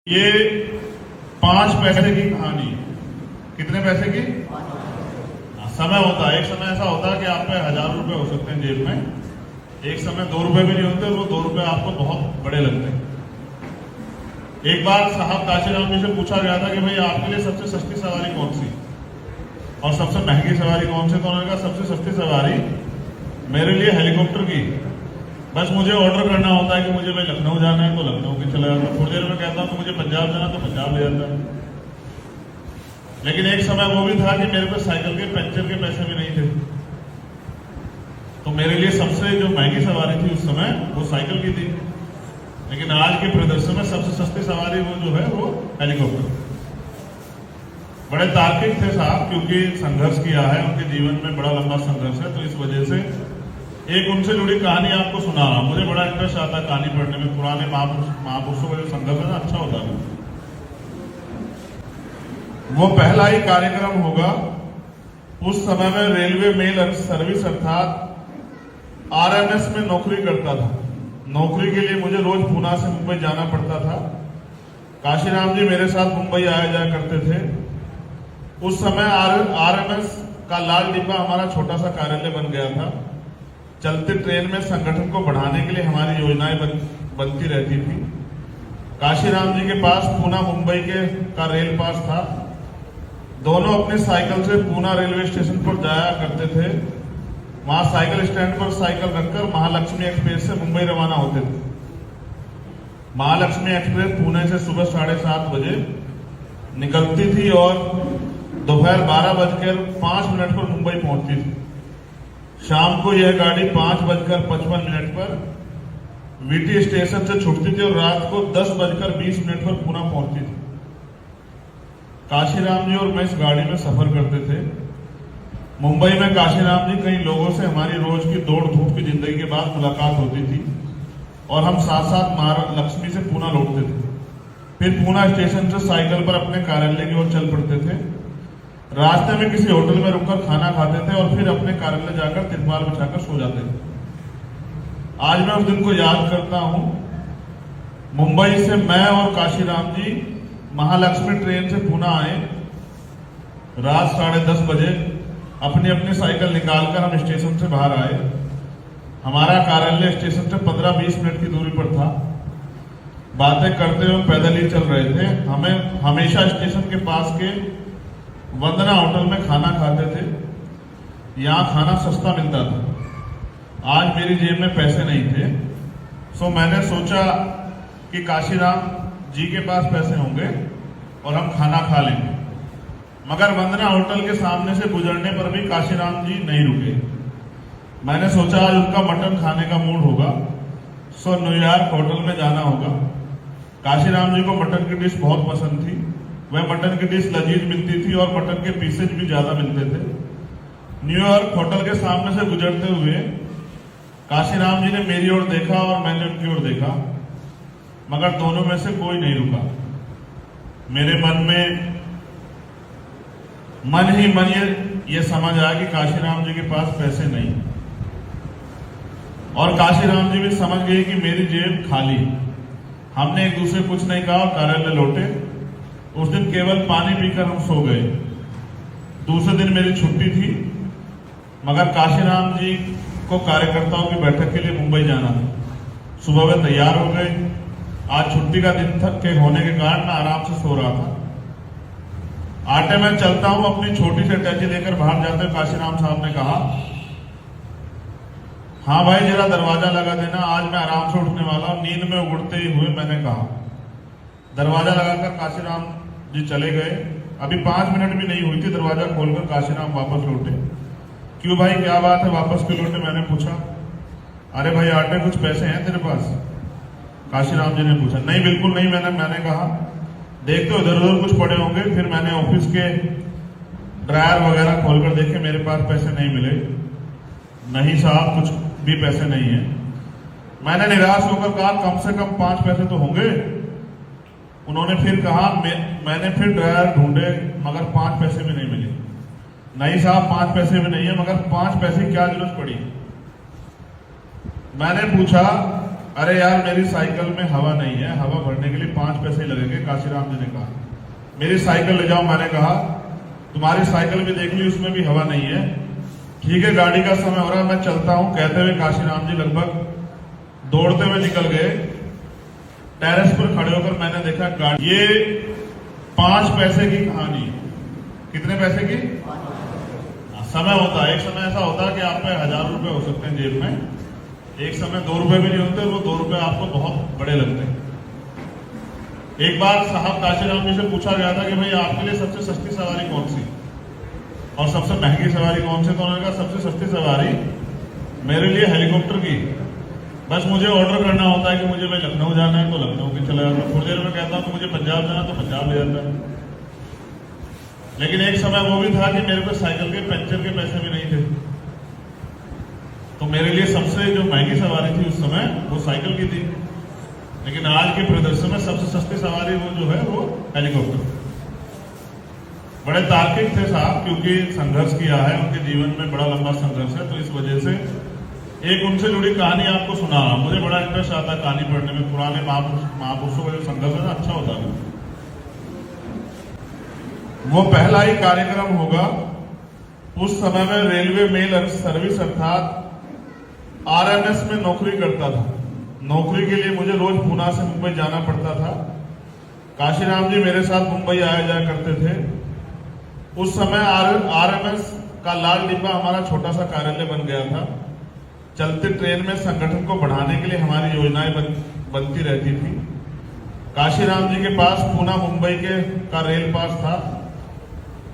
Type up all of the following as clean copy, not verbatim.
ये 5 पैसे की कहानी है। कितने पैसे की? समय होता है, एक समय ऐसा होता है कि आप पे 1000 रुपए हो सकते हैं जेब में, एक समय 2 रुपए भी नहीं होते, वो 2 रुपए आपको बहुत बड़े लगते हैं। एक बार साहब काशीराम जी से पूछा गया था कि भाई आपके लिए सबसे सस्ती सवारी कौन सी और सबसे महंगी सवारी कौन सी? तो उन्होंने कहा सबसे सस्ती सवारी मेरे लिए हेलीकॉप्टर की, बस मुझे ऑर्डर करना होता है कि मुझे भाई लखनऊ जाना है तो लखनऊ की चला जाता हूँ, थोड़ी देर में कहता हूँ कि मुझे पंजाब जाना तो पंजाब ले जाता है। लेकिन एक समय वो भी था कि मेरे पास साइकिल के पंचर के पैसे भी नहीं थे, तो मेरे लिए सबसे जो महंगी सवारी थी उस समय वो साइकिल की थी। लेकिन आज के प्रदर्शन में सबसे सस्ती सवारी वो जो है वो हेलीकॉप्टर। बड़े तार्किक थे साहब, क्योंकि संघर्ष किया है, उनके जीवन में बड़ा लंबा संघर्ष है, तो इस वजह से एक उनसे जुड़ी कहानी आपको सुना रहा हूं। मुझे बड़ा इंटरेस्ट आता है कहानी पढ़ने में, पुराने महापुरुषों का जो संघर्ष है ना, अच्छा होता है। वो पहला ही कार्यक्रम होगा उस समय में रेलवे मेल सर्विस अर्थात आरएमएस में नौकरी करता था। नौकरी के लिए मुझे रोज पूना से मुंबई जाना पड़ता था। काशीराम जी मेरे साथ मुंबई आया जाया करते थे। उस समय आरएमएस का लाल डिब्बा हमारा छोटा सा कार्यालय बन गया था। चलते ट्रेन में संगठन को बढ़ाने के लिए हमारी योजनाएं बनती रहती थी। काशीराम जी के पास पूना मुंबई का रेल पास था। दोनों अपने साइकिल से पूना रेलवे स्टेशन पर जाया करते थे। वहां साइकिल स्टैंड पर साइकिल रखकर महालक्ष्मी एक्सप्रेस से मुंबई रवाना होते थे। महालक्ष्मी एक्सप्रेस पुणे से सुबह 7:30 बजे निकलती थी और दोपहर 12:05 पर मुंबई पहुंचती थी। शाम को यह गाड़ी 5:55 पर वीटी स्टेशन से छूटती थी और रात को 10:20 पर पुणे पहुंचती थी। काशीराम जी और मैं इस गाड़ी में सफर करते थे। मुंबई में काशीराम जी कई लोगों से हमारी रोज की दौड़ धूप की जिंदगी के बाद मुलाकात होती थी और हम साथ साथ महालक्ष्मी से पुणे लौटते थे। फिर पुणे स्टेशन से साइकिल पर अपने कार्यालय की ओर चल पड़ते थे। रास्ते में किसी होटल में रुककर खाना खाते थे और फिर अपने कार्यालय जाकर तिरपाल बिछाकर सो जाते थे। आज मैं उस दिन को याद करता हूं। मुंबई से मैं और काशीराम जी महालक्ष्मी ट्रेन से पुणे आए। रात 10:30 बजे अपनी अपनी साइकिल निकालकर हम स्टेशन से बाहर आए। हमारा कार्यालय स्टेशन से 15-20 मिनट की दूरी पर था। बातें करते हुए पैदल ही चल रहे थे। हमें हमेशा स्टेशन के पास के वंदना होटल में खाना खाते थे। यहाँ खाना सस्ता मिलता था। आज मेरी जेब में पैसे नहीं थे, सो मैंने सोचा कि काशीराम जी के पास पैसे होंगे और हम खाना खा लेंगे। मगर वंदना होटल के सामने से गुजरने पर भी काशीराम जी नहीं रुके। मैंने सोचा आज उनका मटन खाने का मूड होगा, सो न्यूयॉर्क होटल में जाना होगा। काशीराम जी को मटन की डिश बहुत पसंद थी। वह मटन की डिश लजीज मिलती थी और मटन के पीसेज भी ज्यादा मिलते थे। न्यूयॉर्क होटल के सामने से गुजरते हुए काशीराम जी ने मेरी ओर देखा और मैंने उनकी ओर देखा, मगर दोनों में से कोई नहीं रुका। मेरे मन ही मन ये समझ आया कि काशीराम जी के पास पैसे नहीं, और काशीराम जी भी समझ गए कि मेरी जेब खाली। हमने एक दूसरे कुछ नहीं कहा और कार्यालय लौटे। उस दिन केवल पानी पीकर हम सो गए। दूसरे दिन मेरी छुट्टी थी, मगर काशीराम जी को कार्यकर्ताओं की बैठक के लिए मुंबई जाना था। सुबह वे तैयार हो गए। आज छुट्टी का दिन के होने के कारण मैं आराम से सो रहा था। आटे में चलता हूं, अपनी छोटी सी अटैची लेकर बाहर जाते काशीराम साहब ने कहा, हाँ भाई जरा दरवाजा लगा देना, आज मैं आराम से उठने वाला हूं। नींद में उगड़ते ही हुए मैंने कहा। दरवाजा लगाकर काशीराम जी चले गए। अभी 5 मिनट भी नहीं हुई थी, दरवाजा खोलकर काशीराम वापस लौटे। क्यों भाई, क्या बात है, वापस क्यों लौटे? मैंने पूछा। अरे भाई आटे कुछ पैसे हैं तेरे पास? काशीराम जी ने पूछा। नहीं बिल्कुल नहीं, मैंने कहा। देखते इधर उधर कुछ पड़े होंगे। फिर मैंने ऑफिस के ड्रायर वगैरह खोलकर देखे, मेरे पास पैसे नहीं मिले। नहीं साहब, कुछ भी पैसे नहीं है। मैंने निराश होकर कहा, कम से कम 5 पैसे तो होंगे। उन्होंने फिर कहा, मैंने फिर ड्रायर ढूंढे, मगर 5 पैसे भी नहीं मिले। नहीं साहब, 5 पैसे भी नहीं है, मगर 5 पैसे की क्या जरूरत पड़ी? मैंने पूछा, अरे यार मेरी साइकिल में हवा नहीं है, हवा भरने के लिए 5 पैसे लगेंगे। काशीराम जी ने कहा मेरी साइकिल ले जाओ। मैंने कहा तुम्हारी साइकिल भी देख ली, उसमें भी हवा नहीं है। ठीक है गाड़ी का समय हो रहा है, मैं चलता हूं। कहते हुए काशीराम जी लगभग दौड़ते हुए निकल गए। टेरेस पर खड़े होकर मैंने देखा गाड़ी, ये 5 पैसे की कहानी। कितने पैसे की? समय होता है, एक समय ऐसा होता है कि आप पे 1000 रुपए हो सकते हैं जेब में, एक समय 2 रुपए भी नहीं होते, वो 2 रुपए आपको बहुत बड़े लगते हैं। एक बार साहब काशीराम जी से पूछा गया था कि भाई आपके लिए सबसे सस्ती सवारी कौन सी और सबसे महंगी सवारी कौन सी? तो उन्होंने कहा सबसे सस्ती सवारी मेरे लिए हेलीकॉप्टर की। बस मुझे ऑर्डर करना होता है कि मुझे भाई लखनऊ जाना है तो लखनऊ की चला जाता हूँ, थोड़ी देर में कहता हूँ कि मुझे पंजाब जाना तो पंजाब ले जाता है। लेकिन एक समय वो भी था कि मेरे पे साइकिल के पंचर के पैसे भी नहीं थे, तो मेरे लिए सबसे जो महंगी सवारी थी उस समय वो साइकिल की थी। लेकिन आज के परिदृश्य में सबसे सस्ती सवारी वो जो है वो हेलीकॉप्टर। बड़े तार्किक थे साहब, क्योंकि संघर्ष किया है, उनके जीवन में बड़ा लंबा संघर्ष है, तो इस वजह से एक उनसे जुड़ी कहानी आपको सुना रहा हूं। मुझे बड़ा इंटरेस्ट आता है कहानी पढ़ने में, पुराने महापुरुषों का जो संघर्ष है ना अच्छा होता है। वो पहला ही कार्यक्रम होगा। उस समय में रेलवे मेल सर्विस अर्थात आरएमएस में नौकरी करता था। नौकरी के लिए मुझे रोज पूना से मुंबई जाना पड़ता था। काशीराम जी मेरे साथ मुंबई आया जाया करते थे। उस समय आरएमएस का लाल डिब्बा हमारा छोटा सा कार्यालय बन गया था। चलती ट्रेन में संगठन को बढ़ाने के लिए हमारी योजनाएं बनती रहती थी। काशीराम जी के पास पूना मुंबई का रेल पास था।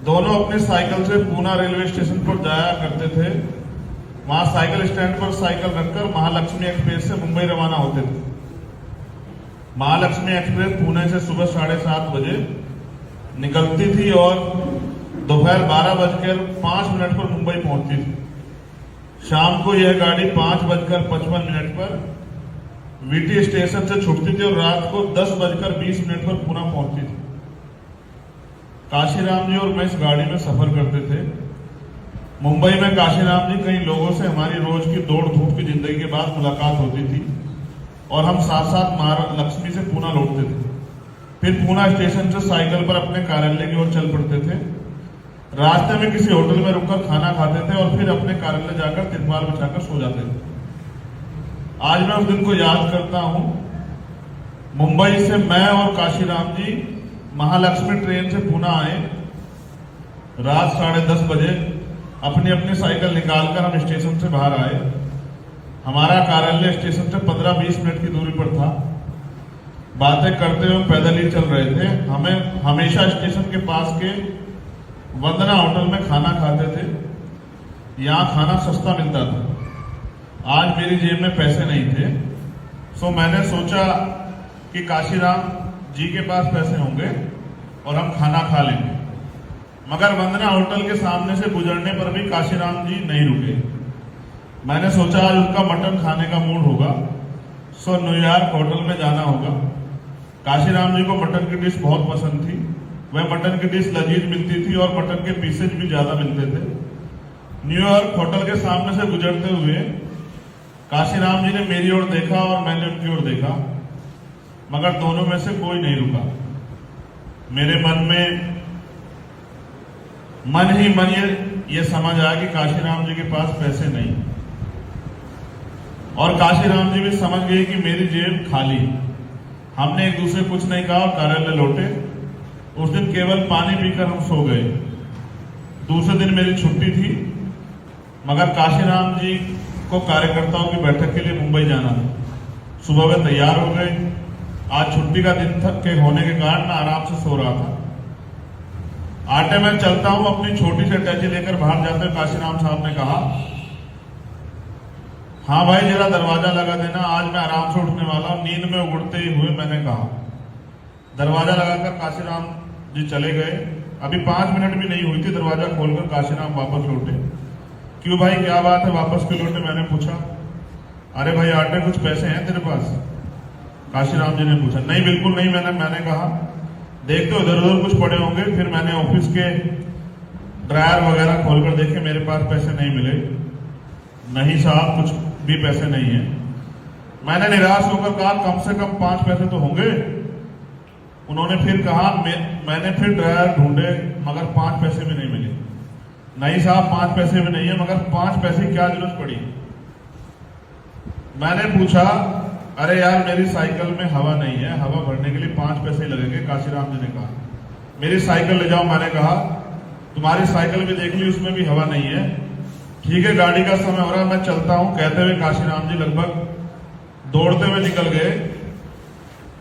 दोनों अपनी साइकिल से पूना रेलवे स्टेशन पर जाया करते थे। वहां साइकिल स्टैंड पर साइकिल रखकर महालक्ष्मी एक्सप्रेस से मुंबई रवाना होते थे। महालक्ष्मी एक्सप्रेस पुणे से सुबह 7:30 बजे निकलती थी और दोपहर 12:05 पर मुंबई पहुंचती थी। शाम को यह गाड़ी 5:55 पर वीटी स्टेशन से छूटती थी और रात को 10:20 पर पुणे पहुंचती थी। काशीराम जी और मैं इस गाड़ी में सफर करते थे। मुंबई में काशीराम जी कई लोगों से हमारी रोज की दौड़ धूप की जिंदगी के बाद मुलाकात होती थी और हम साथ साथ महालक्ष्मी से पुणे लौटते थे। फिर पुणे स्टेशन से साइकिल पर अपने कार्यालय की ओर चल पड़ते थे। रास्ते में किसी होटल में रुककर खाना खाते थे और फिर अपने कार्यालय जाकर तिरपाल बिछाकर सो जाते थे। आज मैं उस दिन को याद करता हूं। मुंबई से मैं और काशीराम जी महालक्ष्मी ट्रेन से पुणे आए। रात 10:30 बजे अपनी अपनी साइकिल निकालकर हम स्टेशन से बाहर आए। हमारा कार्यालय स्टेशन से 15-20 मिनट की दूरी पर था। बातें करते हुए पैदल ही चल रहे थे। हमें हमेशा स्टेशन के पास के वंदना होटल में खाना खाते थे। यहाँ खाना सस्ता मिलता था। आज मेरी जेब में पैसे नहीं थे, सो मैंने सोचा कि काशीराम जी के पास पैसे होंगे और हम खाना खा लेंगे। मगर वंदना होटल के सामने से गुजरने पर भी काशीराम जी नहीं रुके। मैंने सोचा आज उनका मटन खाने का मूड होगा, सो न्यूयॉर्क होटल में जाना होगा। काशीराम जी को मटन की डिश बहुत पसंद थी। वह मटन की डिश लजीज मिलती थी और मटन के पीसेज भी ज्यादा मिलते थे। न्यूयॉर्क होटल के सामने से गुजरते हुए काशीराम जी ने मेरी ओर देखा और मैंने उनकी ओर देखा, मगर दोनों में से कोई नहीं रुका। मेरे मन ही मन ये समझ आया कि काशीराम जी के पास पैसे नहीं, और काशीराम जी भी समझ गए कि मेरी जेब खाली। हमने एक दूसरे कुछ नहीं कहा और कार्यालय लौटे। उस दिन केवल पानी पीकर हम सो गए। दूसरे दिन मेरी छुट्टी थी, मगर काशीराम जी को कार्यकर्ताओं की बैठक के लिए मुंबई जाना था। सुबह वे तैयार हो गए। आज छुट्टी का दिन के होने के कारण मैं आराम से सो रहा था। आटे में चलता हूं, अपनी छोटी सी अटैची लेकर बाहर जाते हुए काशीराम साहब ने कहा, हाँ भाई जरा दरवाजा लगा देना, आज मैं आराम से उठने वाला हूं। नींद में उड़ते ही हुए मैंने कहा। दरवाजा लगाकर काशीराम जी चले गए। अभी 5 मिनट भी नहीं हुई थी, दरवाजा खोलकर काशीराम वापस लौटे। क्यों भाई क्या बात है, वापस क्यों लौटे? मैंने पूछा। अरे भाई आटे कुछ पैसे हैं तेरे पास? काशीराम जी ने पूछा। नहीं बिल्कुल नहीं। मैंने कहा देखते हो इधर उधर कुछ पड़े होंगे। फिर मैंने ऑफिस के ड्रायर वगैरह खोलकर देखे, मेरे पास पैसे नहीं मिले। नहीं साहब कुछ भी पैसे नहीं है। मैंने निराश होकर कहा कम से कम 5 पैसे तो होंगे। उन्होंने फिर कहा मैंने फिर ड्राइवर ढूंढे मगर 5 पैसे भी नहीं मिले। नहीं साहब 5 पैसे भी नहीं है, मगर 5 पैसे की क्या जरूरत पड़ी। मैंने पूछा अरे यार मेरी साइकिल में हवा नहीं है, हवा भरने के लिए 5 पैसे ही लगेंगे। काशीराम जी ने कहा मेरी साइकिल ले जाओ। मैंने कहा तुम्हारी साइकिल भी देख ली, उसमें भी हवा नहीं है। ठीक है गाड़ी का समय हो रहा है, मैं चलता हूं। कहते हुए काशीराम जी लगभग दौड़ते हुए निकल गए।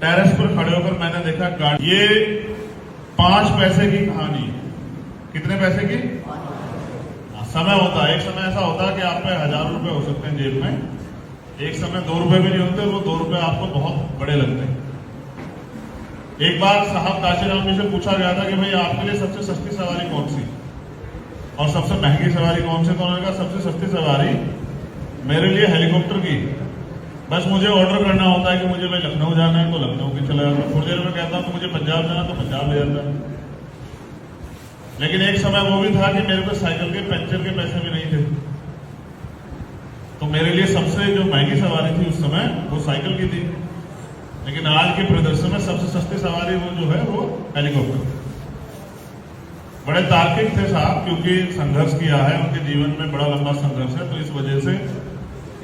टेरेस पर खड़े होकर मैंने देखा गाड़ी, ये 5 पैसे की कहानी। कितने पैसे की? समय होता है, एक समय ऐसा होता है कि आप पे हजारों रुपए हो सकते हैं जेब में, एक समय 2 रुपए भी नहीं होते, वो 2 रुपए आपको बहुत बड़े लगते हैं। एक बार साहब काशीराम जी से पूछा गया था कि भाई आपके लिए सबसे सस्ती सवारी कौन सी और सबसे महंगी सवारी कौन सी, तो उन्होंने कहा सबसे सस्ती सवारी मेरे लिए हेलीकॉप्टर की। बस मुझे ऑर्डर करना होता है कि मुझे भाई लखनऊ जाना है तो लखनऊ की चला जाता, थोड़ी देर में कहता हूं कि मुझे पंजाब जाना तो पंजाब ले जाता है। लेकिन एक समय वो भी था कि मेरे पास साइकिल के पंचर के पैसे भी नहीं थे, तो मेरे लिए सबसे जो महंगी सवारी थी उस समय वो साइकिल की थी। लेकिन आज के प्रदर्शन में सबसे सस्ती सवारी वो जो है वो हेलीकॉप्टर। बड़े तार्किक थे साहब, क्योंकि संघर्ष किया है, उनके जीवन में बड़ा लंबा संघर्ष है, तो इस वजह से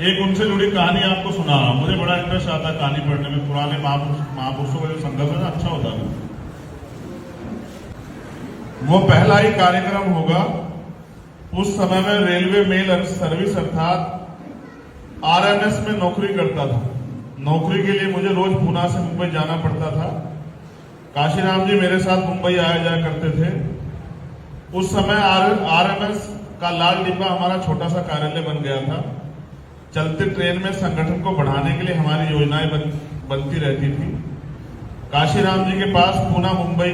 एक उनसे जुड़ी कहानी आपको सुना रहा हूं। मुझे बड़ा इंटरेस्ट आता है कहानी पढ़ने में, पुराने महापुरुषों का जो संघर्ष है ना अच्छा होता है। वो पहला ही कार्यक्रम होगा। उस समय में रेलवे मेल सर्विस अर्थात आरएमएस में नौकरी करता था। नौकरी के लिए मुझे रोज पूना से मुंबई जाना पड़ता था। काशीराम जी मेरे साथ मुंबई आया जाया करते थे। उस समय आरएमएस का लाल डिब्बा हमारा छोटा सा कार्यालय बन गया था। चलती ट्रेन में संगठन को बढ़ाने के लिए हमारी योजनाएं बनती रहती थी। काशीराम जी के पास पूना मुंबई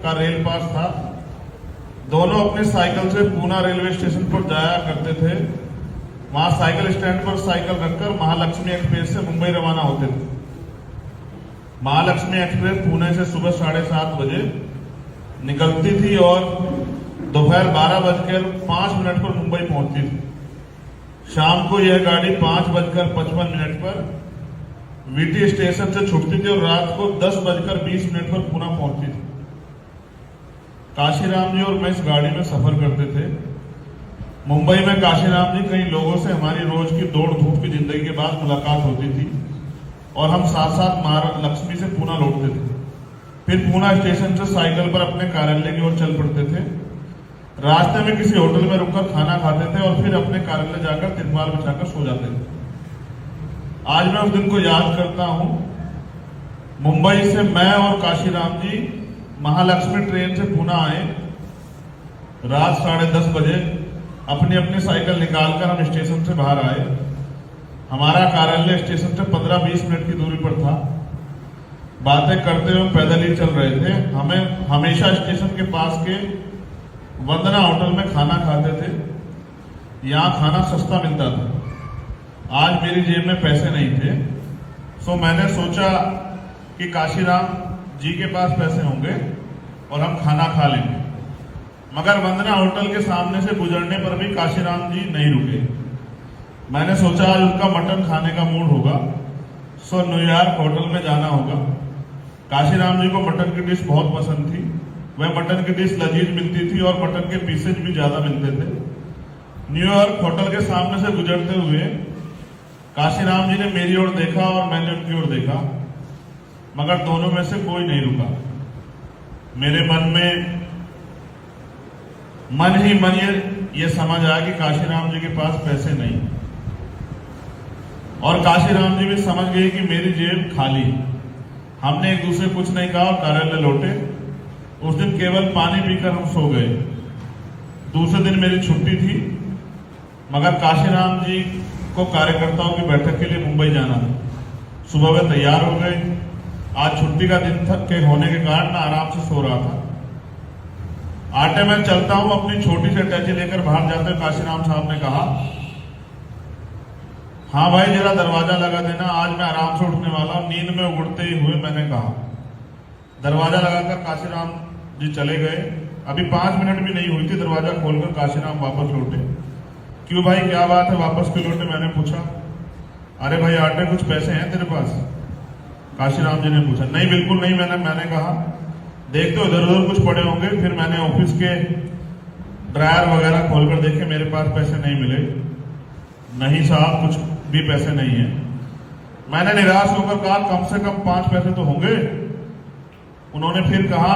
का रेल पास था। दोनों अपनी साइकिल से पूना रेलवे स्टेशन पर जाया करते थे। वहां साइकिल स्टैंड पर साइकिल रखकर महालक्ष्मी एक्सप्रेस से मुंबई रवाना होते थे। महालक्ष्मी एक्सप्रेस पुणे से सुबह 7:30 बजे निकलती थी और दोपहर 12:05 पर मुंबई पहुंचती थी। शाम को यह गाड़ी 5:55 पर वीटी स्टेशन से छूटती थी और रात को 10:20 पर पुणे पहुंचती थी। काशीराम जी और मैं इस गाड़ी में सफर करते थे। मुंबई में काशीराम जी कई लोगों से हमारी रोज की दौड़ धूप की जिंदगी के बाद मुलाकात होती थी और हम साथ साथ महालक्ष्मी से पुणे लौटते थे। फिर पुणे स्टेशन से साइकिल पर अपने कार्यालय की ओर चल पड़ते थे। रास्ते में किसी होटल में रुककर खाना खाते थे और फिर अपने कार्यालय जाकर तिरपाल बिछाकर सो जाते थे। आज मैं उस दिन को याद करता हूं। मुंबई से मैं और काशीराम जी महालक्ष्मी ट्रेन से पुणे आए। रात 10:30 बजे अपनी अपनी साइकिल निकालकर हम स्टेशन से बाहर आए। हमारा कार्यालय स्टेशन से 15-20 मिनट की दूरी पर था। बातें करते हुए पैदल ही चल रहे थे। हमें हमेशा स्टेशन के पास के वंदना होटल में खाना खाते थे। यहाँ खाना सस्ता मिलता था। आज मेरी जेब में पैसे नहीं थे, सो मैंने सोचा कि काशीराम जी के पास पैसे होंगे और हम खाना खा लेंगे। मगर वंदना होटल के सामने से गुजरने पर भी काशीराम जी नहीं रुके। मैंने सोचा आज उनका मटन खाने का मूड होगा, सो न्यूयॉर्क होटल में जाना होगा। काशीराम जी को मटन की डिश बहुत पसंद थी। वह मटन की डिश लजीज मिलती थी और मटन के पीसेज भी ज्यादा मिलते थे। न्यूयॉर्क होटल के सामने से गुजरते हुए काशीराम जी ने मेरी ओर देखा और मैंने उनकी ओर देखा, मगर दोनों में से कोई नहीं रुका। मेरे मन ही मन ये समझ आया कि काशीराम जी के पास पैसे नहीं, और काशीराम जी भी समझ गए कि मेरी जेब खाली। हमने एक दूसरे कुछ नहीं कहा और कार्यालय लौटे। उस दिन केवल पानी पीकर हम सो गए। दूसरे दिन मेरी छुट्टी थी, मगर काशीराम जी को कार्यकर्ताओं की बैठक के लिए मुंबई जाना था। सुबह वे तैयार हो गए। आज छुट्टी का दिन के होने के कारण मैं आराम से सो रहा था। आटे में चलता हूं, अपनी छोटी सी अटैची लेकर बाहर जाते काशीराम साहब ने कहा, हाँ भाई जरा दरवाजा लगा देना, आज मैं आराम से उठने वाला हूं। नींद में उगड़ते ही हुए मैंने कहा। दरवाजा लगाकर काशीराम जी चले गए। अभी 5 मिनट भी नहीं हुई थी, दरवाजा खोलकर काशीराम वापस लौटे। क्यों भाई क्या बात है, वापस क्यों लौटे? मैंने पूछा। अरे भाई आटे कुछ पैसे हैं तेरे पास? काशीराम जी ने पूछा। नहीं बिल्कुल नहीं, मैंने कहा देख तो इधर उधर कुछ पड़े होंगे। फिर मैंने ऑफिस के ड्रायर वगैरह खोलकर देखे, मेरे पास पैसे नहीं मिले। नहीं साहब कुछ भी पैसे नहीं है। मैंने निराश होकर कहा कम से कम 5 पैसे तो होंगे। उन्होंने फिर कहा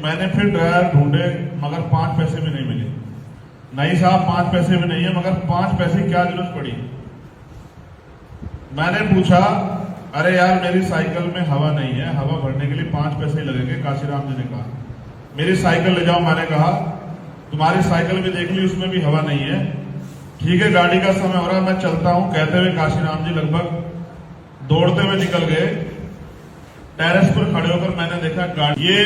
मैंने फिर ड्रायर ढूंढे मगर 5 पैसे भी नहीं मिले। नहीं साहब 5 पैसे भी नहीं है, मगर 5 पैसे क्या जरूरत पड़ी? मैंने पूछा अरे यार मेरी साइकिल में हवा नहीं है, हवा भरने के लिए 5 पैसे लगेंगे। काशीराम जी ने कहा मेरी साइकिल ले जाओ। मैंने कहा तुम्हारी साइकिल भी देख ली, उसमें भी हवा नहीं है। ठीक है गाड़ी का समय हो रहा है, मैं चलता हूं। कहते हुए काशीराम जी लगभग दौड़ते हुए निकल गए। टेरेस पर खड़े होकर मैंने देखा गाड़ी, ये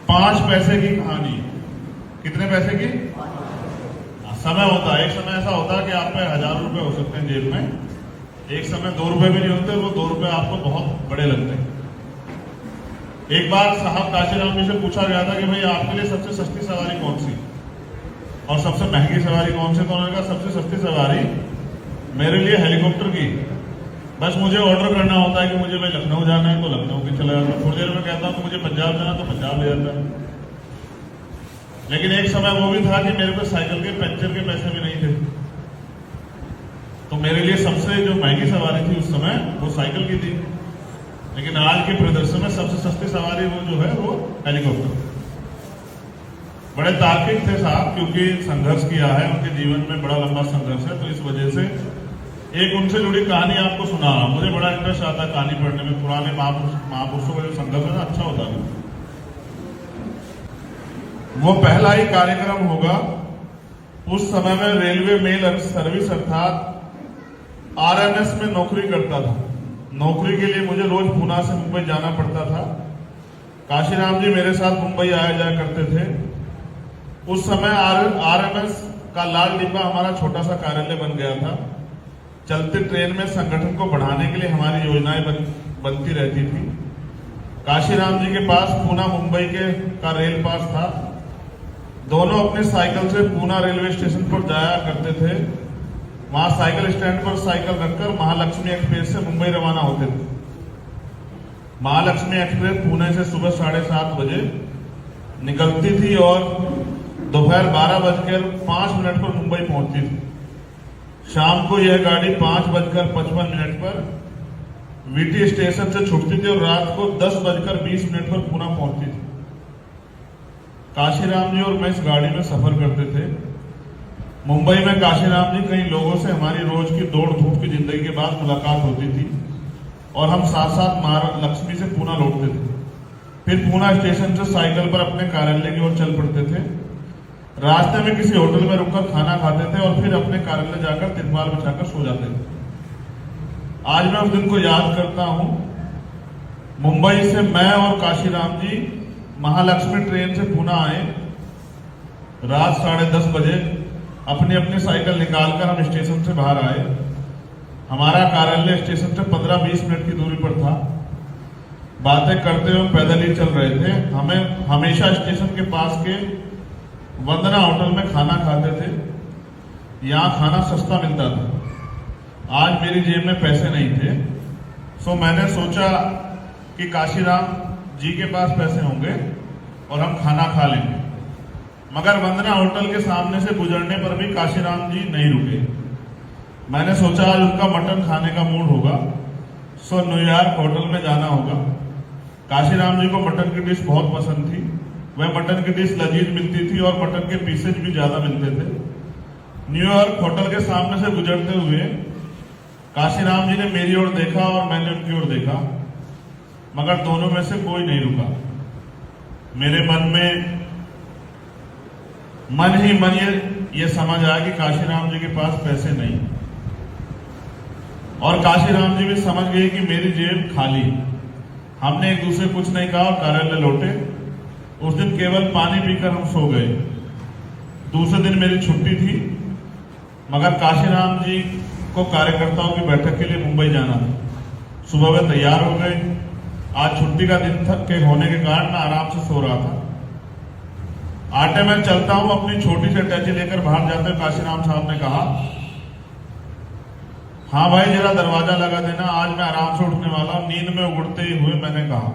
5 पैसे की कहानी। कितने पैसे की? समय होता है, एक समय ऐसा होता है कि आप पे 1000 रुपए हो सकते हैं जेब में, एक समय 2 रुपए भी नहीं होते, वो 2 रुपए आपको बहुत बड़े लगते हैं। एक बार साहब काशीराम जी से पूछा गया था कि भाई आपके लिए सबसे सस्ती सवारी कौन सी और सबसे महंगी सवारी कौन सी? तो उन्होंने कहा सबसे सस्ती सवारी मेरे लिए हेलीकॉप्टर की। बस मुझे ऑर्डर करना होता है कि मुझे भाई लखनऊ जाना है तो लखनऊ की चला जाता हूँ, थोड़ी देर में कहता हूँ कि मुझे पंजाब जाना तो पंजाब ले जाता है। लेकिन एक समय वो भी था कि मेरे पे साइकिल के पंचर के पैसे भी नहीं थे, तो मेरे लिए सबसे जो महंगी सवारी थी उस समय वो साइकिल की थी। लेकिन आज के परिदृश्य में सबसे सस्ती सवारी वो जो है वो हेलीकॉप्टर। बड़े तार्किक थे साहब, क्योंकि संघर्ष किया है, उनके जीवन में बड़ा लंबा संघर्ष है, तो इस वजह से एक उनसे जुड़ी कहानी आपको सुना रहा हूं। मुझे बड़ा इंटरेस्ट आता है कहानी पढ़ने में। पुराने महापुरुषों का जो संघर्ष है ना, अच्छा होता है। वो पहला ही कार्यक्रम होगा। उस समय में रेलवे मेल सर्विस अर्थात आरएमएस में नौकरी करता था। नौकरी के लिए मुझे रोज पूना से मुंबई जाना पड़ता था। काशीराम जी मेरे साथ मुंबई आया जाया करते थे। उस समय आरएमएस का लाल डिब्बा हमारा छोटा सा कार्यालय बन गया था। चलती ट्रेन में संगठन को बढ़ाने के लिए हमारी योजनाएं बनती रहती थी। काशीराम जी के पास पूना मुंबई का रेल पास था। दोनों अपने साइकिल से पूना रेलवे स्टेशन पर जाया करते थे। वहां साइकिल स्टैंड पर साइकिल रखकर महालक्ष्मी एक्सप्रेस से मुंबई रवाना होते थे। महालक्ष्मी एक्सप्रेस पुणे से सुबह 7:30 बजे निकलती थी और दोपहर 12:05 पर मुंबई पहुंचती थी। शाम को यह गाड़ी 5:55 पर वीटी स्टेशन से छूटती थी और रात को 10:20 पर पुणे पहुंचती थी। काशीराम जी और मैं इस गाड़ी में सफर करते थे। मुंबई में काशीराम जी कई लोगों से हमारी रोज की दौड़ धूप की जिंदगी के बाद मुलाकात होती थी और हम साथ साथ महालक्ष्मी से पुणे लौटते थे। फिर पुणे स्टेशन से साइकिल पर अपने कार्यालय की ओर चल पड़ते थे। रास्ते में किसी होटल में रुककर खाना खाते थे और फिर अपने कार्यालय जाकर तिरपाल बिछाकर सो जाते थे। आज मैं उस दिन को याद करता हूं। मुंबई से मैं और काशीराम जी महालक्ष्मी ट्रेन से पुणे आए। रात 10:30 बजे अपनी अपनी साइकिल निकालकर हम स्टेशन से बाहर आए। हमारा कार्यालय स्टेशन से 15-20 मिनट की दूरी पर था। बातें करते हुए पैदल ही चल रहे थे। हमें हमेशा स्टेशन के पास के वंदना होटल में खाना खाते थे। यहाँ खाना सस्ता मिलता था। आज मेरी जेब में पैसे नहीं थे, सो मैंने सोचा कि काशीराम जी के पास पैसे होंगे और हम खाना खा लेंगे। मगर वंदना होटल के सामने से गुजरने पर भी काशीराम जी नहीं रुके। मैंने सोचा आज उनका मटन खाने का मूड होगा, सो न्यूयॉर्क होटल में जाना होगा। काशीराम जी को मटन की डिश बहुत पसंद थी। वह मटन की डिश लजीज मिलती थी और मटन के पीसेज भी ज्यादा मिलते थे। न्यूयॉर्क होटल के सामने से गुजरते हुए काशीराम जी ने मेरी ओर देखा और मैंने उनकी ओर देखा, मगर दोनों में से कोई नहीं रुका। मेरे मन ही मन ये समझ आया कि काशीराम जी के पास पैसे नहीं, और काशीराम जी भी समझ गए कि मेरी जेब खाली। हमने एक दूसरे कुछ नहीं कहा और कार्यालय लौटे। उस दिन केवल पानी पीकर हम सो गए। दूसरे दिन मेरी छुट्टी थी, मगर काशीराम जी को कार्यकर्ताओं की बैठक के लिए मुंबई जाना था। सुबह वे तैयार हो गए। आज छुट्टी का दिन के होने के कारण मैं आराम से सो रहा था। आटे में चलता हूं, अपनी छोटी सी अटैची लेकर बाहर जाते हुए काशीराम साहब ने कहा, हाँ भाई जरा दरवाजा लगा देना, आज मैं आराम से उठने वाला हूं। नींद में उगड़ते ही हुए मैंने कहा।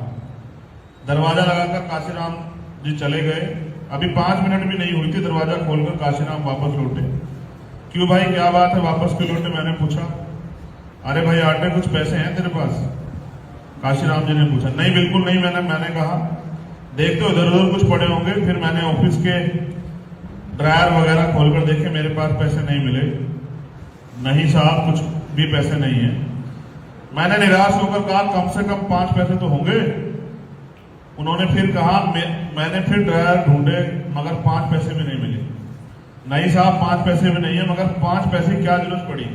दरवाजा लगाकर काशीराम जी चले गए। अभी 5 मिनट भी नहीं हुई थी, दरवाजा खोलकर काशीराम वापस लौटे। क्यों भाई क्या बात है, वापस क्यों लौटे, मैंने पूछा। अरे भाई आटे कुछ पैसे हैं तेरे पास, काशीराम जी ने पूछा। नहीं बिल्कुल नहीं, मैंने कहा। देखते हो इधर उधर कुछ पड़े होंगे। फिर मैंने ऑफिस के ड्रायर वगैरह खोलकर देखे, मेरे पास पैसे नहीं मिले। नहीं साहब कुछ भी पैसे नहीं है। मैंने निराश होकर कहा कम से कम 5 पैसे तो होंगे। उन्होंने फिर कहा मैंने फिर ड्रायर ढूंढे मगर 5 पैसे भी नहीं मिले। नहीं साहब 5 पैसे भी नहीं है, मगर 5 पैसे की क्या जरूरत पड़ी।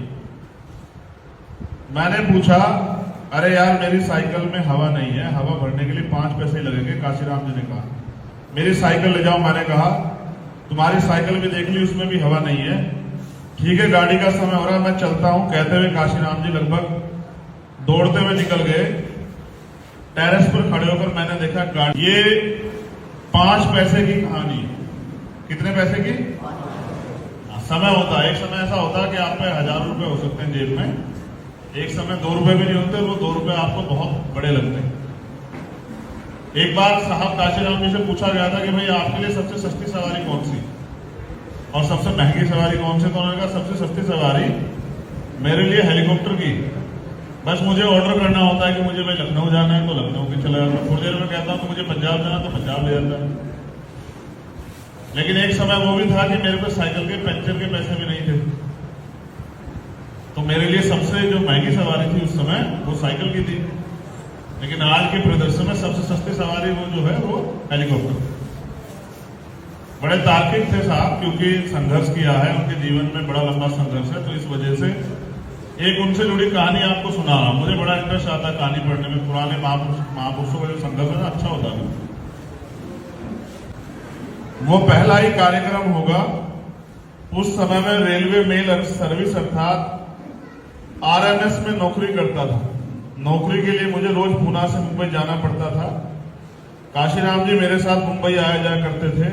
मैंने पूछा अरे यार मेरी साइकिल में हवा नहीं है, हवा भरने के लिए 5 पैसे लगेंगे। काशीराम जी ने कहा मेरी साइकिल ले जाओ। मैंने कहा तुम्हारी साइकिल भी देख ली, उसमें भी हवा नहीं है। ठीक है गाड़ी का समय हो रहा है, मैं चलता हूं। कहते हुए काशीराम जी लगभग दौड़ते हुए निकल गए। टेरेस पर खड़े होकर मैंने देखा गाड़ी। ये 5 पैसे की कहानी। कितने पैसे की? समय होता है, एक समय ऐसा होता है कि आप पे 1000 रुपए हो सकते हैं जेब में, एक समय 2 रुपए भी नहीं होते, वो 2 रुपए आपको बहुत बड़े लगते हैं। एक बार साहब काशीराम जी से पूछा गया था कि भाई आपके लिए सबसे सस्ती सवारी कौन सी और सबसे महंगी सवारी कौन सी। तो उन्होंने कहा सबसे सस्ती सवारी मेरे लिए हेलीकॉप्टर की। बस मुझे ऑर्डर करना होता है कि मुझे भाई लखनऊ जाना है तो लखनऊ की चला जाता, थोड़ी देर में कहता हूं कि मुझे पंजाब जाना तो पंजाब ले जाता है। लेकिन एक समय वो भी था कि मेरे पास साइकिल के पंचर के पैसे भी नहीं थे, तो मेरे लिए सबसे जो महंगी सवारी थी उस समय वो साइकिल की थी। लेकिन आज के परिदृश्य में सबसे सस्ती सवारी वो जो है वो हेलीकॉप्टर। बड़े तार्किक थे साहब, क्योंकि संघर्ष किया है, उनके जीवन में बड़ा लंबा संघर्ष है, तो इस वजह से एक उनसे जुड़ी कहानी आपको सुना रहा हूं। मुझे बड़ा इंटरेस्ट आता है कहानी पढ़ने में। पुराने महापुरुषों का जो संघर्ष है अच्छा होता है। वो पहला ही कार्यक्रम होगा। उस समय में रेलवे मेल सर्विस अर्थात आरएमएस में नौकरी करता था। नौकरी के लिए मुझे रोज पूना से मुंबई जाना पड़ता था। काशीराम जी मेरे साथ मुंबई आया जाया करते थे।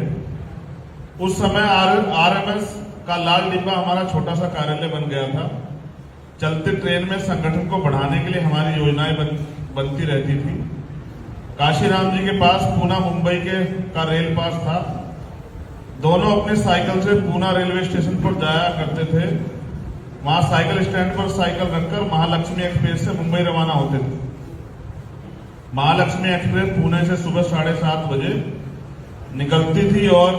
उस समय आरएमएस का लाल डिब्बा हमारा छोटा सा कार्यालय बन गया था। चलते ट्रेन में संगठन को बढ़ाने के लिए हमारी योजनाएं बनती रहती थी। काशीराम जी के पास पूना मुंबई का रेल पास था। दोनों अपने साइकिल से पूना रेलवे स्टेशन पर जाया करते थे। वहां साइकिल स्टैंड पर साइकिल रखकर महालक्ष्मी एक्सप्रेस से मुंबई रवाना होते थे। महालक्ष्मी एक्सप्रेस पुणे से सुबह 7:30 बजे निकलती थी और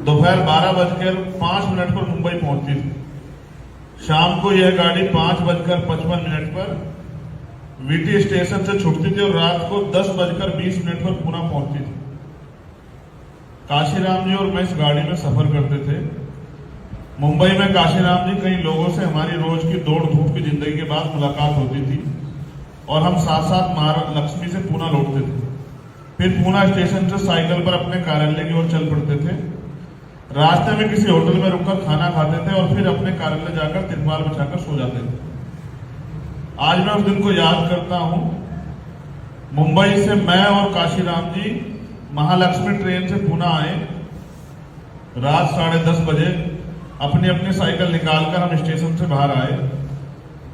दोपहर 12:05 पर मुंबई पहुंचती थी। शाम को यह गाड़ी 5:55 पर वीटी स्टेशन से छूटती थी और रात को 10:20 पर पुणे पहुंचती थी। काशीराम जी और मैं इस गाड़ी में सफर करते थे। मुंबई में काशीराम जी कई लोगों से हमारी रोज की दौड़ धूप की जिंदगी के बाद मुलाकात होती थी और हम साथ साथ महालक्ष्मी से पुणे लौटते थे। फिर पुणे स्टेशन से साइकिल पर अपने कार्यालय की ओर चल पड़ते थे। रास्ते में किसी होटल में रुककर खाना खाते थे और फिर अपने कार्यालय जाकर तिरपाल बिछाकर सो जाते थे। आज मैं उस दिन को याद करता हूं। मुंबई से मैं और काशीराम जी महालक्ष्मी ट्रेन से पुणे आए। रात 10:30 बजे अपनी अपनी साइकिल निकालकर हम स्टेशन से बाहर आए।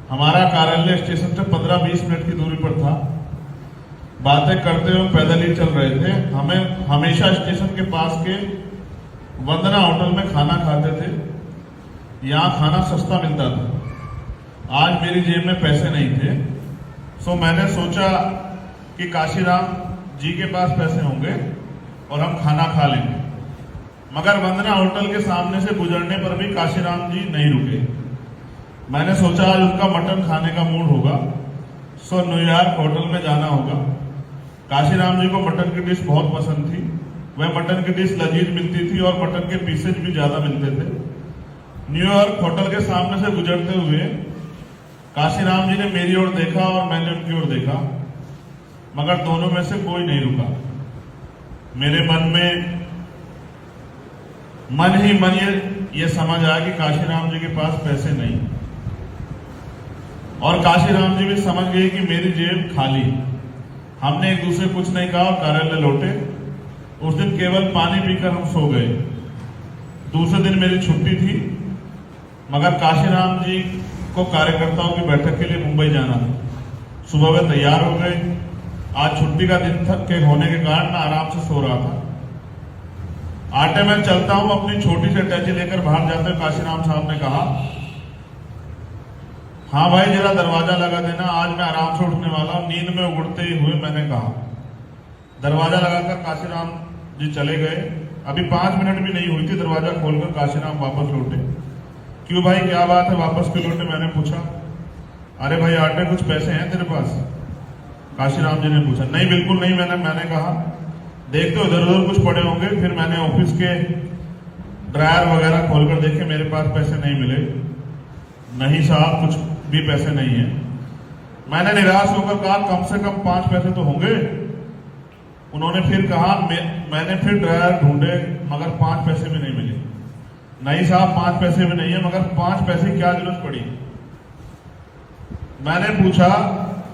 हमारा कार्यालय स्टेशन से 15-20 मिनट की दूरी पर था। बातें करते हुए पैदल ही चल रहे थे। हमें हमेशा स्टेशन के पास के वंदना होटल में खाना खाते थे। यहाँ खाना सस्ता मिलता था। आज मेरी जेब में पैसे नहीं थे, सो मैंने सोचा कि काशीराम जी के पास पैसे होंगे और हम खाना खा लेंगे। मगर वंदना होटल के सामने से गुजरने पर भी काशीराम जी नहीं रुके। मैंने सोचा आज उनका मटन खाने का मूड होगा, सो न्यूयॉर्क होटल में जाना होगा। काशीराम जी को मटन की डिश बहुत पसंद थी। वह मटन की डिश लजीज मिलती थी और मटन के पीसेज भी ज्यादा मिलते थे। न्यूयॉर्क होटल के सामने से गुजरते हुए काशीराम जी ने मेरी ओर देखा और मैंने उनकी ओर देखा, मगर दोनों में से कोई नहीं रुका। मेरे मन ही मन ये समझ आया कि काशीराम जी के पास पैसे नहीं, और काशीराम जी भी समझ गए कि मेरी जेब खाली। हमने एक दूसरे कुछ नहीं कहा और कार्यालय लौटे। उस दिन केवल पानी पीकर हम सो गए। दूसरे दिन मेरी छुट्टी थी, मगर काशीराम जी को कार्यकर्ताओं की बैठक के लिए मुंबई जाना था। सुबह वे तैयार हो गए। आज छुट्टी का दिन के होने के कारण मैं आराम से सो रहा था। आटे में चलता हूं, अपनी छोटी सी अटैची लेकर बाहर जाते हुए काशीराम साहब ने कहा, हाँ भाई जरा दरवाजा लगा देना, आज मैं आराम से उठने वाला हूं। नींद में उगड़ते ही हुए मैंने कहा। दरवाजा लगाकर काशीराम जी चले गए। अभी 5 मिनट भी नहीं हुई थी, दरवाजा खोलकर काशीराम वापस लौटे। क्यों भाई क्या बात है, वापस क्यों लौटे? मैंने पूछा। अरे भाई आटे कुछ पैसे हैं तेरे पास? काशीराम जी ने पूछा। नहीं बिल्कुल नहीं, मैंने कहा। देखते इधर उधर कुछ पड़े होंगे। फिर मैंने ऑफिस के ड्रायर वगैरह खोलकर देखे, मेरे पास पैसे नहीं मिले। नहीं साहब कुछ भी पैसे नहीं है। मैंने निराश होकर कहा, कम से कम 5 पैसे तो होंगे। उन्होंने फिर कहा, मैंने फिर ड्रायर ढूंढे मगर 5 पैसे भी नहीं मिले। नहीं साहब 5 पैसे भी नहीं है, मगर 5 पैसे की क्या जरूरत पड़ी? मैंने पूछा,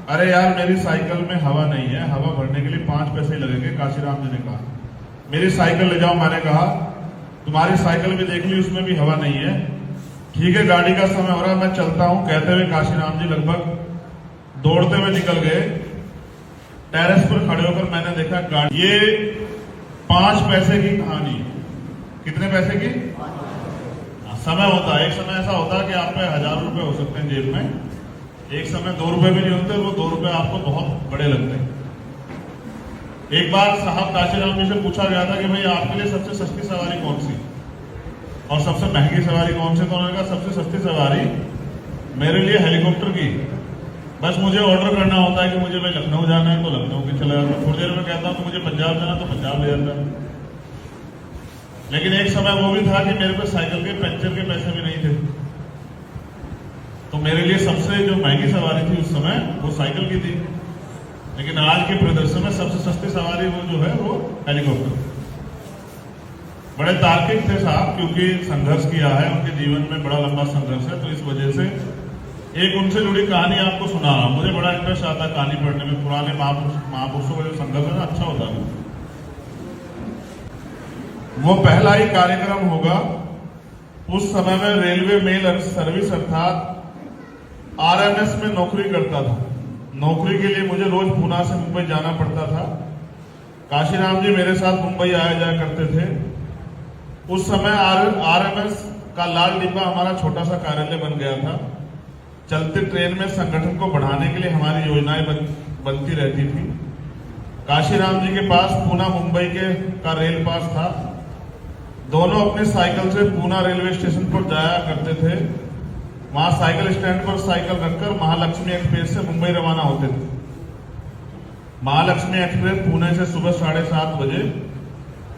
अरे यार मेरी साइकिल में हवा नहीं है, हवा भरने के लिए 5 पैसे लगेंगे। काशीराम जी ने कहा, मेरी साइकिल ले जाओ। मैंने कहा, तुम्हारी साइकिल भी देख ली, उसमें भी हवा नहीं है। ठीक है गाड़ी का समय हो रहा है, मैं चलता हूं। कहते हुए काशीराम जी लगभग दौड़ते हुए निकल गए। टेरेस पर खड़े होकर मैंने देखा गाड़ी। ये 5 पैसे की कहानी। कितने पैसे की? समय होता है, एक समय ऐसा होता है कि आप पे 1000 रुपए हो सकते हैं जेब में, एक समय 2 रुपए भी नहीं होते, वो 2 रुपए आपको बहुत बड़े लगते हैं। एक बार साहब काशीराम जी से पूछा गया था कि भाई आपके लिए सबसे सस्ती सवारी कौन सी और सबसे महंगी सवारी कौन सी? तो उन्होंने कहा सबसे सस्ती सवारी मेरे लिए हेलीकॉप्टर की। बस मुझे ऑर्डर करना होता है कि मुझे भाई लखनऊ जाना है तो लखनऊ की चला जाता हूँ। थोड़ी देर में कहता हूँ कि मुझे पंजाब जाना तो पंजाब ले जाता है। लेकिन एक समय वो भी था कि मेरे पे साइकिल के पंचर के पैसे भी नहीं थे, तो मेरे लिए सबसे जो महंगी सवारी थी उस समय वो साइकिल की थी। लेकिन आज के परिदृश्य में सबसे सस्ती सवारी वो जो है वो हेलीकॉप्टर। बड़े तार्किक थे साहब, क्योंकि संघर्ष किया है, उनके जीवन में बड़ा लंबा संघर्ष है, तो इस वजह से एक उनसे जुड़ी कहानी आपको सुना रहा हूं। मुझे बड़ा इंटरेस्ट आता है कहानी पढ़ने में। पुराने महापुरुषों का जो संघर्ष है ना, अच्छा होता है। वो पहला ही कार्यक्रम होगा। उस समय में रेलवे मेल सर्विस अर्थात आरएमएस में नौकरी करता था। नौकरी के लिए मुझे रोज पूना से मुंबई जाना पड़ता था। काशीराम जी मेरे साथ मुंबई आया जाया करते थे। उस समय आरएमएस का लाल डिब्बा हमारा छोटा सा कार्यालय बन गया था। चलती ट्रेन में संगठन को बढ़ाने के लिए हमारी योजनाएं बनती रहती थी। काशीराम जी के पास पूना मुंबई का रेल पास था। दोनों अपनी साइकिल से पूना रेलवे स्टेशन पर जाया करते थे। वहां साइकिल स्टैंड पर साइकिल रखकर महालक्ष्मी एक्सप्रेस से मुंबई रवाना होते थे। महालक्ष्मी एक्सप्रेस पुणे से सुबह 7:30 बजे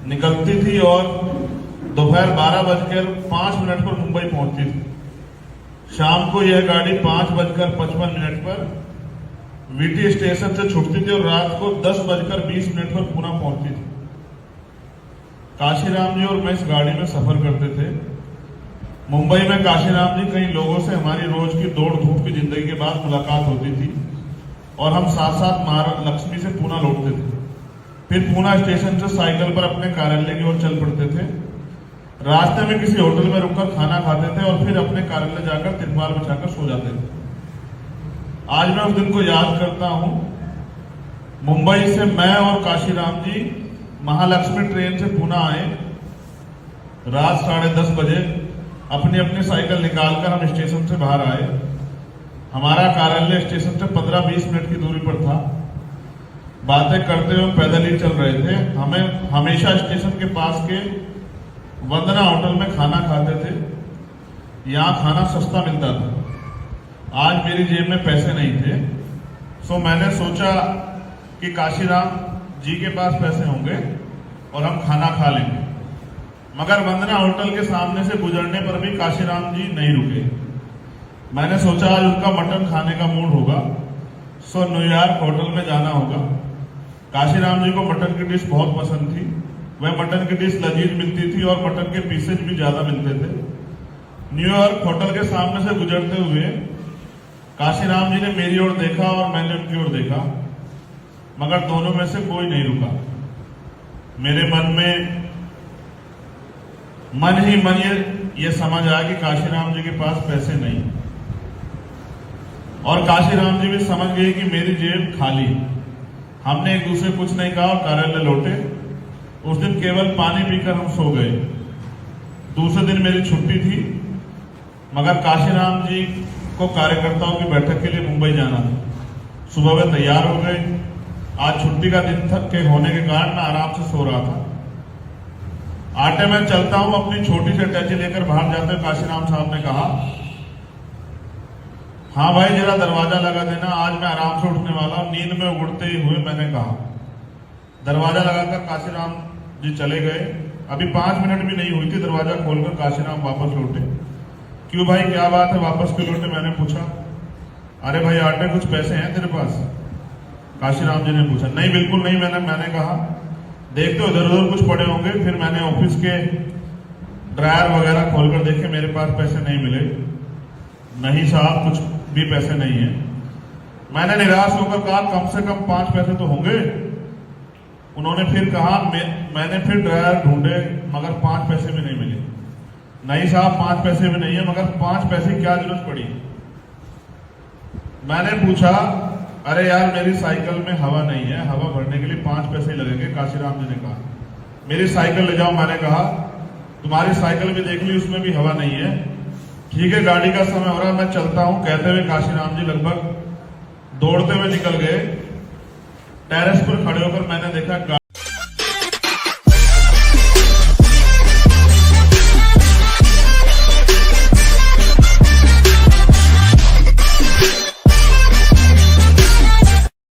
निकलती थी और दोपहर 12:05 पर मुंबई पहुंचती थी। शाम को यह गाड़ी 5:55 पर वीटी स्टेशन से छूटती थी और रात को 10:20 पर पुणे पहुंचती थी। काशीराम जी और मैं इस गाड़ी में सफर करते थे। मुंबई में काशीराम जी कई लोगों से हमारी रोज की दौड़ धूप की जिंदगी के बाद मुलाकात होती थी और हम साथ साथ महालक्ष्मी से पुणे लौटते थे। फिर पुणे स्टेशन से साइकिल पर अपने कार्यालय की ओर चल पड़ते थे। रास्ते में किसी होटल में रुककर खाना खाते थे और फिर अपने कार्यालय जाकर तिरपाल बिछाकर सो जाते थे। आज मैं उस दिन को याद करता हूं। मुंबई से मैं और काशीराम जी महालक्ष्मी ट्रेन से पुणे आए। रात 10:30 बजे अपनी अपनी साइकिल निकालकर हम स्टेशन से बाहर आए। हमारा कार्यालय स्टेशन से 15-20 मिनट की दूरी पर था। बातें करते हुए पैदल ही चल रहे थे। हमें हमेशा स्टेशन के पास के वंदना होटल में खाना खाते थे। यहाँ खाना सस्ता मिलता था। आज मेरी जेब में पैसे नहीं थे, सो मैंने सोचा कि काशीराम जी के पास पैसे होंगे और हम खाना खा लेंगे। मगर वंदना होटल के सामने से गुजरने पर भी काशीराम जी नहीं रुके। मैंने सोचा आज उनका मटन खाने का मूड होगा, सो न्यूयॉर्क होटल में जाना होगा। काशीराम जी को मटन की डिश बहुत पसंद थी। वह मटन की डिश लजीज मिलती थी और मटन के पीसेज भी ज्यादा मिलते थे। न्यूयॉर्क होटल के सामने से गुजरते हुए काशीराम जी ने मेरी ओर देखा और मैंने उनकी ओर देखा, मगर दोनों में से कोई नहीं रुका। मेरे मन ही मन ये समझ आया कि काशीराम जी के पास पैसे नहीं। और काशीराम जी भी समझ गए कि मेरी जेब खाली। हमने एक दूसरे कुछ नहीं कहा और कार्यालय लौटे। उस दिन केवल पानी पीकर हम सो गए। दूसरे दिन मेरी छुट्टी थी, मगर काशीराम जी को कार्यकर्ताओं की बैठक के लिए मुंबई जाना था। सुबह वे तैयार हो गए। आज छुट्टी का दिन थक के होने के कारण मैं आराम से सो रहा था। आटे में चलता हूं, अपनी छोटी सी अटैची लेकर बाहर जाते हुए काशीराम साहब ने कहा, हाँ भाई जरा दरवाजा लगा देना, आज मैं आराम से उठने वाला हूं। नींद में उगड़ते ही हुए मैंने कहा। दरवाजा लगाकर काशीराम जी चले गए। अभी 5 मिनट भी नहीं हुई थी, दरवाजा खोलकर काशीराम वापस लौटे। क्यों भाई, क्या बात है, वापस क्यों लौटे? मैंने पूछा। अरे भाई आटे कुछ पैसे हैं तेरे पास? काशीराम जी ने पूछा। नहीं बिल्कुल नहीं, मैंने कहा। देखते उधर उधर कुछ पड़े होंगे। फिर मैंने ऑफिस के ड्रायर वगैरह खोलकर देखे, मेरे पास पैसे नहीं मिले। नहीं साहब, कुछ भी पैसे नहीं है। मैंने निराश होकर कहा, कम से कम 5 पैसे तो होंगे। उन्होंने फिर कहा, मैंने फिर ड्रायर ढूंढे मगर 5 पैसे भी नहीं मिले। नहीं साहब, 5 पैसे भी नहीं है, मगर 5 पैसे की क्या जरूरत पड़ी? मैंने पूछा, अरे यार मेरी साइकिल में हवा नहीं है, हवा भरने के लिए 5 पैसे ही लगेंगे। काशीराम जी ने कहा, मेरी साइकिल ले जाओ। मैंने कहा, तुम्हारी साइकिल भी देख ली, उसमें भी हवा नहीं है। ठीक है, गाड़ी का समय हो रहा है, मैं चलता हूं। कहते हुए काशीराम जी लगभग दौड़ते हुए निकल गए। टेरेस पर खड़े होकर मैंने देखा